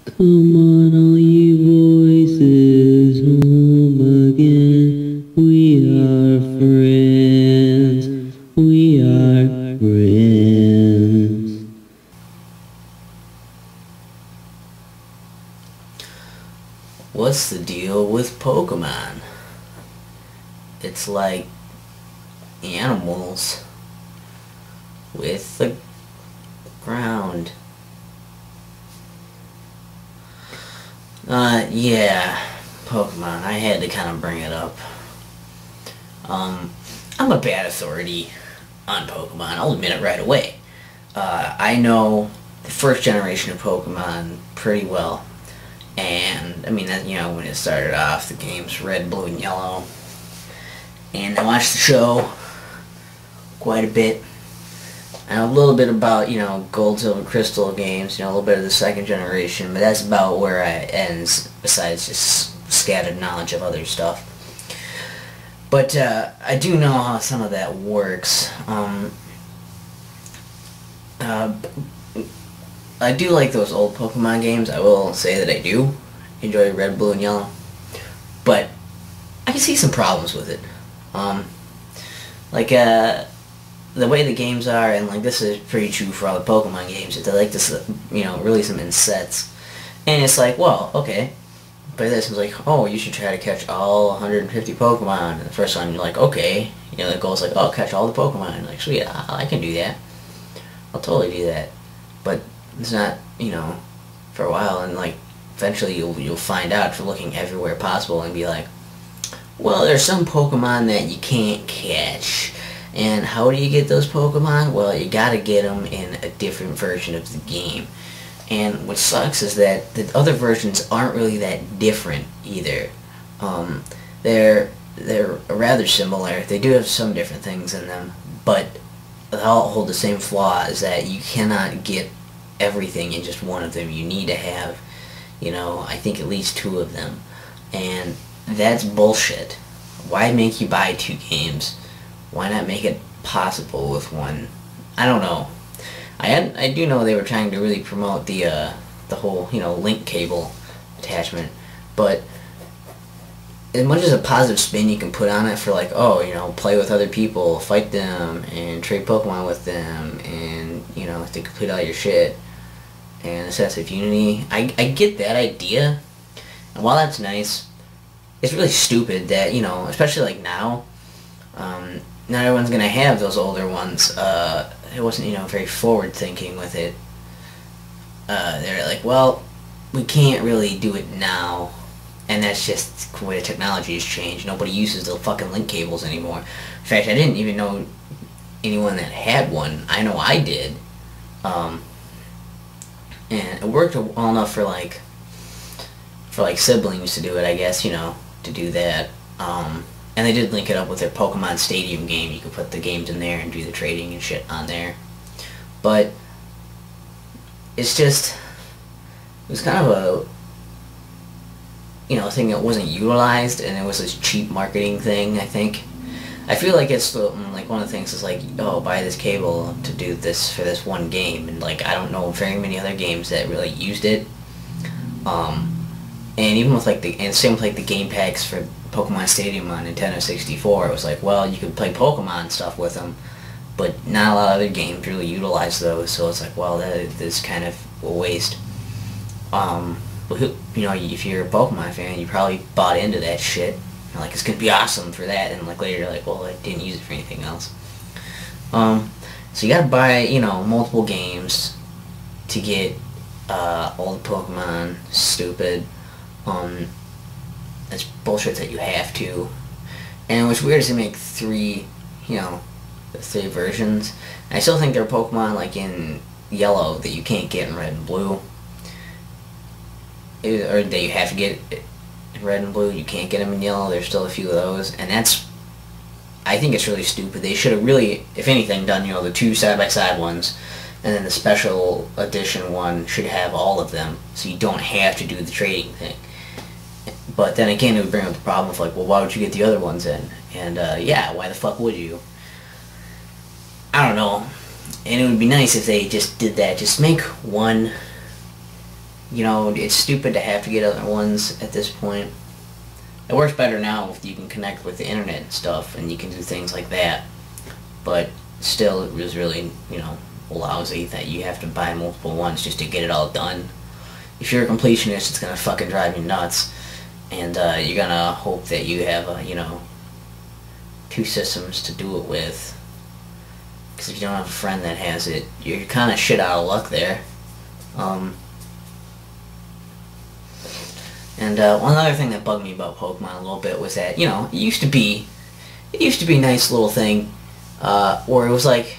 Come on, all you voices, home again. We are friends. We are friends. What's the deal with Pokemon? It's like animals with the ground. Yeah, Pokemon. I had to kind of bring it up. I'm a bad authority on Pokemon. I'll admit it right away. I know the first generation of Pokemon pretty well. And, I mean, that, when it started off, the games Red, Blue, and Yellow. And I watched the show quite a bit. I know a little bit about, Gold, Silver, Crystal games, a little bit of the second generation, but that's about where I ends, besides just scattered knowledge of other stuff. But I do know how some of that works. I do like those old Pokemon games. I will say that I do enjoy Red, Blue, and Yellow. But I can see some problems with it. The way the games are, and this is pretty true for all the Pokemon games, is they like to, release them in sets. And it's like, well, okay. But this is like, oh, you should try to catch all 150 Pokemon. And the first one, you're like, okay. The goal's like, oh, catch all the Pokemon. And like, sweet, I can do that. I'll totally do that. But it's not, for a while. And, eventually you'll find out for looking everywhere possible and be like, well, there's some Pokemon that you can't catch. And how do you get those Pokemon? Well, you gotta get them in a different version of the game. And what sucks is that the other versions aren't really that different either. They're rather similar. They do have some different things in them, but they all hold the same flaw, is that you cannot get everything in just one of them. You need to have, I think at least 2 of them. And that's bullshit. Why make you buy 2 games? Why not make it possible with one? I don't know. I do know they were trying to really promote the whole, link cable attachment, but as much as a positive spin you can put on it for play with other people, fight them, and trade Pokemon with them, and, to complete all your shit, and a sense of unity, I get that idea, and while that's nice, it's really stupid that, especially now, not everyone's gonna have those older ones. It wasn't, very forward thinking with it. They're like, well, we can't really do it now, and that's just the way the technology has changed. Nobody uses the fucking link cables anymore. In fact, I didn't even know anyone that had one. I know I did. And it worked well enough for siblings to do it, I guess, to do that. And they did link it up with their Pokemon Stadium game. You could put the games in there and do the trading and shit on there. But it's just, it was kind of a thing that wasn't utilized, and it was this cheap marketing thing, I think. I feel like it's one of the things is oh, buy this cable to do this for this one game, and I don't know very many other games that really used it. And even with same with the game packs for Pokemon Stadium on Nintendo 64, it was well, you could play Pokemon stuff with them, but not a lot of other games really utilize those, so it's well, that is kind of a waste. But if you're a Pokemon fan, you probably bought into that shit. You're it's gonna be awesome for that, and later you're well, I didn't use it for anything else. So you gotta buy, multiple games to get all the Pokemon. Stupid. That's bullshit that you have to. And what's weird is they make 3, the 3 versions. And I still think there are Pokemon in Yellow that you can't get in Red and Blue. Or that you have to get in Red and Blue. You can't get them in Yellow. There's still a few of those. And I think it's really stupid. They should have really, if anything, done, the 2 side-by-side ones. And then the special edition one should have all of them. So you don't have to do the trading thing. But then again, it would bring up the problem of well, why would you get the other ones in? And yeah, why the fuck would you? I don't know. And it would be nice if they just did that. Just make one You know, it's stupid to have to get other ones at this point. It works better now if you can connect with the internet and stuff, and you can do things like that. But still, it was really, you know, lousy that you have to buy multiple ones just to get it all done. If you're a completionist, it's gonna fucking drive you nuts, and you're gonna hope that you have, you know, 2 systems to do it with. Because if you don't have a friend that has it, you're kind of shit out of luck there. And one other thing that bugged me about Pokemon a little bit was that, you know, it used to be a nice little thing, where it was like,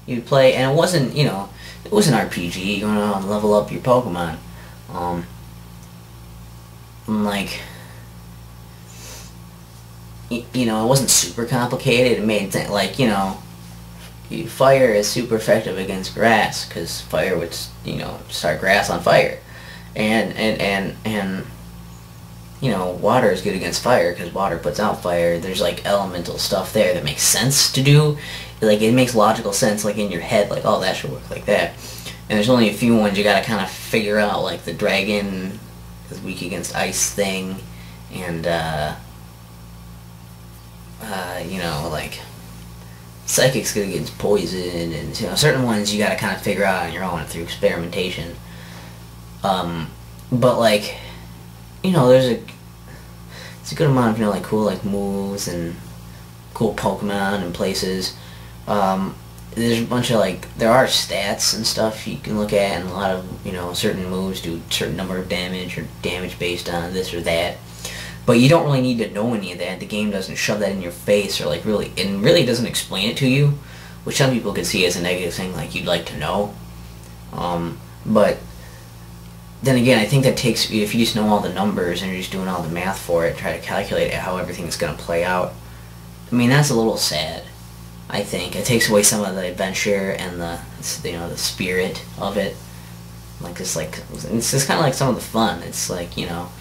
you'd play, and it wasn't, you know, it was an RPG, going out and level up your Pokemon. Like, you know, it wasn't super complicated. It made things, like, you know, fire is super effective against grass, because fire would, you know, start grass on fire. And you know, water is good against fire because water puts out fire. There's like elemental stuff there that makes sense to do. Like, it makes logical sense, like in your head, like, oh, that should work like that. And there's only a few ones you gotta kind of figure out, like the dragon is weak against ice thing, and you know, like psychic's good against poison, and, you know, certain ones you gotta kind of figure out on your own through experimentation. But like, you know, it's a good amount of, you know, like, cool, like, moves and cool Pokemon and places. There's a bunch of, like, there are stats and stuff you can look at, and a lot of, you know, certain moves do a certain number of damage, or damage based on this or that. But you don't really need to know any of that. The game doesn't shove that in your face, or, like, really, and really doesn't explain it to you, which some people could see as a negative thing, like, you'd like to know. But then again, I think that takes, if you just know all the numbers and you're just doing all the math for it, try to calculate how everything's going to play out, I mean, that's a little sad, I think. It takes away some of the adventure and the, you know, the spirit of it. Like, it's just kind of like some of the fun. It's like, you know,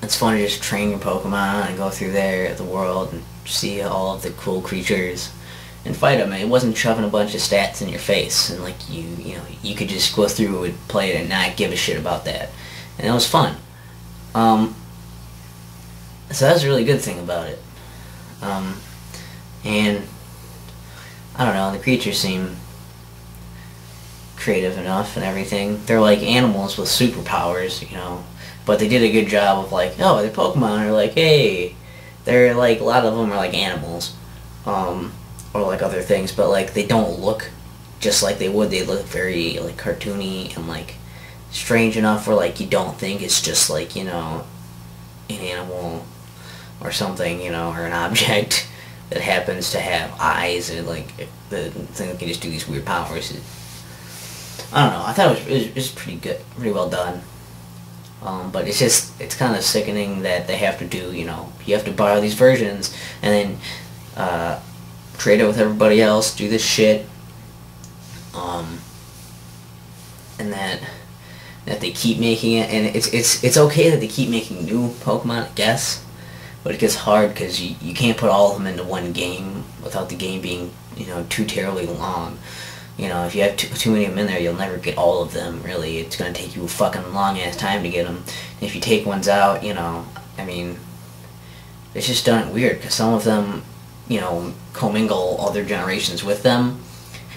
it's fun to just train your Pokemon and go through there, the world, and see all of the cool creatures and fight them. And it wasn't shoving a bunch of stats in your face, and like, you know, you could just go through and play it and not give a shit about that, and it was fun. So that's a really good thing about it. And I don't know, the creatures seem creative enough and everything. They're like animals with superpowers, you know, but they did a good job of, like, oh, their Pokemon are like, hey, they're like, a lot of them are like animals, or like other things, but like, they don't look just like they would. They look very, like, cartoony and, like, strange enough where, like, you don't think it's just, like, you know, an animal or something, you know, or an object that happens to have eyes, and, like, the thing that can just do these weird powers. I don't know, I thought it was pretty good, pretty well done. But it's kind of sickening that they have to do, you know, you have to borrow these versions and then trade it with everybody else, do this shit, and that they keep making it, and it's okay that they keep making new Pokemon, I guess, but it gets hard because you can't put all of them into one game without the game being, you know, too terribly long. You know, if you have too many of them in there, you'll never get all of them, really. It's going to take you a fucking long-ass time to get them. And if you take ones out, you know, I mean, it's just done weird, because some of them, you know, commingle other generations with them,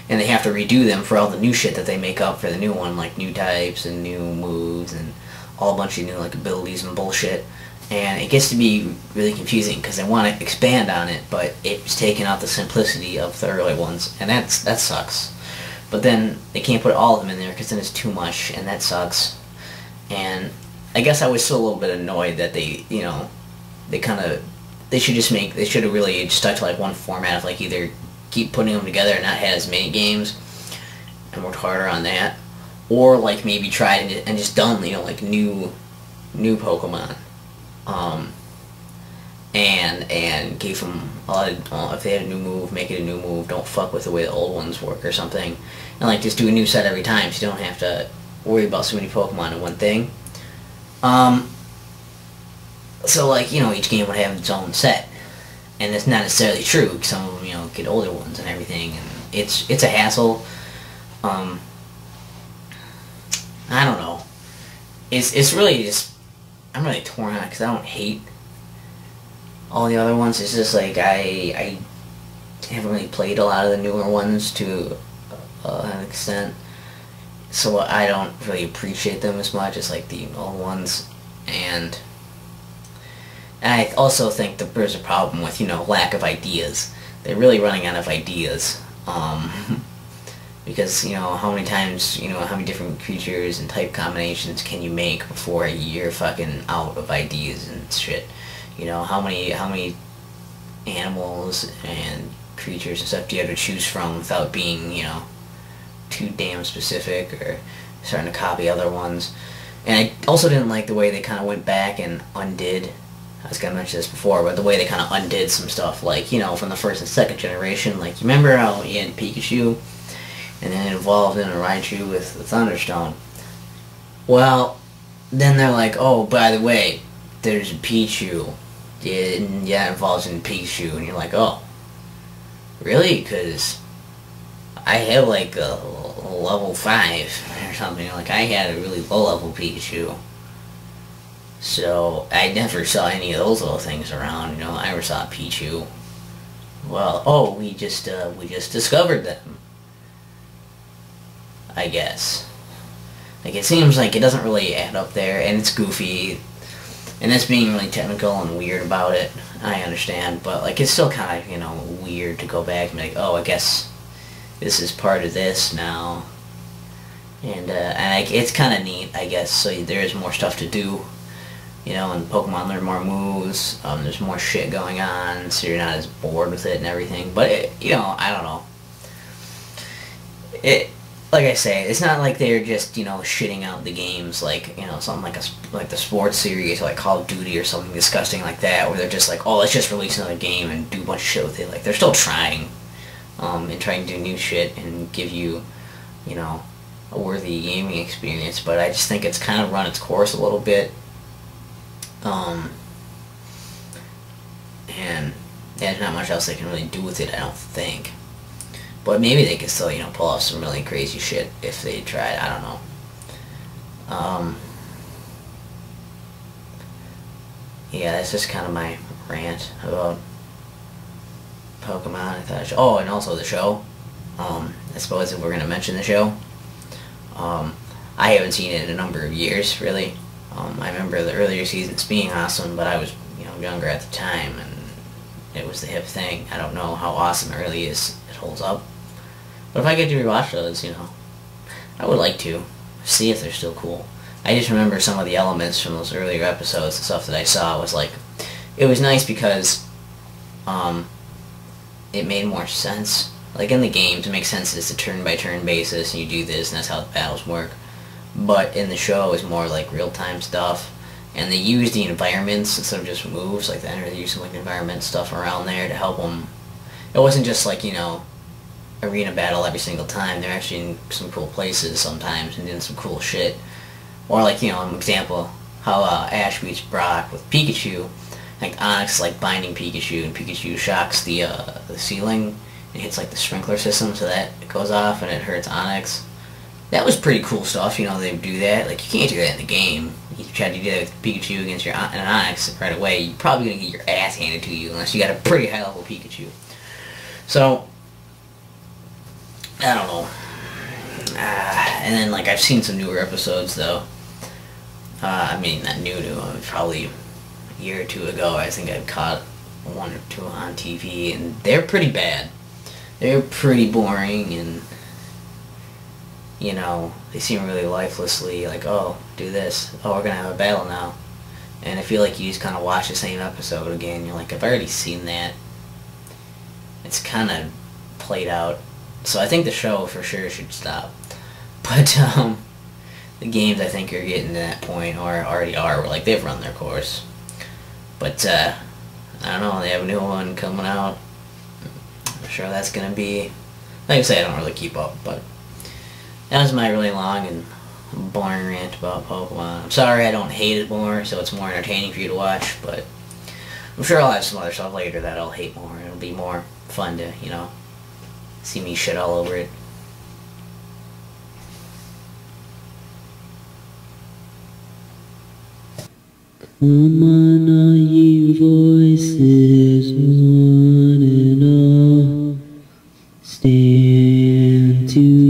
and they have to redo them for all the new shit that they make up for the new one, like new types and new moves and all a bunch of new, like, abilities and bullshit. And it gets to be really confusing because they want to expand on it, but it's taking out the simplicity of the early ones, and that sucks. But then they can't put all of them in there because then it's too much, and that sucks. And I guess I was still a little bit annoyed that they, you know, they should have really stuck to, like, one format of, like, either keep putting them together and not have as many games and worked harder on that, or, like, maybe tried and just done, you know, like, new Pokemon, and gave them a lot of, if they had a new move, make it a new move, don't fuck with the way the old ones work or something, and, like, just do a new set every time so you don't have to worry about so many Pokemon in one thing. So, like, you know, each game would have its own set, and it's not necessarily true, because some of them, you know, get older ones and everything, and it's a hassle. I don't it's really just, I'm really torn on it because I don't hate all the other ones. It's just like I haven't really played a lot of the newer ones to an extent, so I don't really appreciate them as much as like the old ones. And I also think that there's a problem with, you know, lack of ideas. They're really running out of ideas. Because, you know, how many times, you know, how many different creatures and type combinations can you make before you're fucking out of ideas and shit? You know, how many animals and creatures and stuff do you have to choose from without being, you know, too damn specific or starting to copy other ones? And I also didn't like the way they kind of went back and undid, I was going to mention this before, but the way they kind of undid some stuff, like, you know, from the first and second generation. Like, you remember how you had Pikachu, and then it evolved into Raichu with the Thunderstone? Well, then they're like, oh, by the way, there's a Pichu. Yeah, it evolves into Pikachu, and you're like, oh, really? Because I have, like, a level 5 or something. Like, I had a really low-level Pikachu. So, I never saw any of those little things around, you know. I never saw Pichu. Well, oh, we just discovered them, I guess. Like, it seems like it doesn't really add up there, and it's goofy, and that's being really technical and weird about it. I understand, but, like, it's still kind of, you know, weird to go back and be like, oh, I guess this is part of this now. And it's kind of neat, I guess, so there is more stuff to do. You know, and Pokemon learn more moves, there's more shit going on, so you're not as bored with it and everything. But, you know, I don't know. Like I say, it's not like they're just, you know, shitting out the games like, you know, something like the sports series, like Call of Duty or something disgusting like that, where they're just like, oh, let's just release another game and do a bunch of shit with it. Like, they're still trying, and trying to do new shit and give you, you know, a worthy gaming experience. But I just think it's kind of run its course a little bit. And there's not much else they can really do with it, I don't think. But maybe they could still, you know, pull off some really crazy shit if they tried. I don't know. Yeah, that's just kind of my rant about Pokemon. I thought oh, and also the show. I suppose if we're going to mention the show. I haven't seen it in a number of years, really. I remember the earlier seasons being awesome, but I was, you know, younger at the time, and it was the hip thing. I don't know how awesome it really is. It holds up. But if I get to rewatch those, you know, I would like to see if they're still cool. I just remember some of the elements from those earlier episodes, the stuff that I saw was like, it was nice because it made more sense. Like in the games, it makes sense it's a turn-by-turn basis, and you do this, and that's how the battles work. But in the show, it's more like real-time stuff, and they use the environments instead of just moves. Like they use some like environment stuff around there to help them. It wasn't just like, you know, arena battle every single time. They're actually in some cool places sometimes and doing some cool shit. Or like, you know, an example, how Ash beats Brock with Pikachu. Like Onix like binding Pikachu, and Pikachu shocks the ceiling and hits like the sprinkler system, so that it goes off and it hurts Onix. That was pretty cool stuff, you know, they would do that. Like, you can't do that in the game. You try to do that with Pikachu against an Onix right away, you're probably going to get your ass handed to you unless you got a pretty high level Pikachu. So, I don't know. And then, like, I've seen some newer episodes, though. I mean, not new, probably a year or two ago, I think I caught one or two on TV, and they're pretty bad. They're pretty boring, and, you know, they seem really lifelessly, like, oh, do this, oh, we're gonna have a battle now. And I feel like you just kind of watch the same episode again, you're like, I've already seen that. It's kind of played out. So I think the show for sure should stop. But, the games I think are getting to that point, or already are, where, like, they've run their course. But, I don't know, they have a new one coming out. I'm sure that's gonna be, like I say, I don't really keep up, but that was my really long and boring rant about Pokemon. I'm sorry I don't hate it more, so it's more entertaining for you to watch, but I'm sure I'll have some other stuff later that I'll hate more. It'll be more fun to, you know, see me shit all over it. Come on, all ye voices, one and all, stand to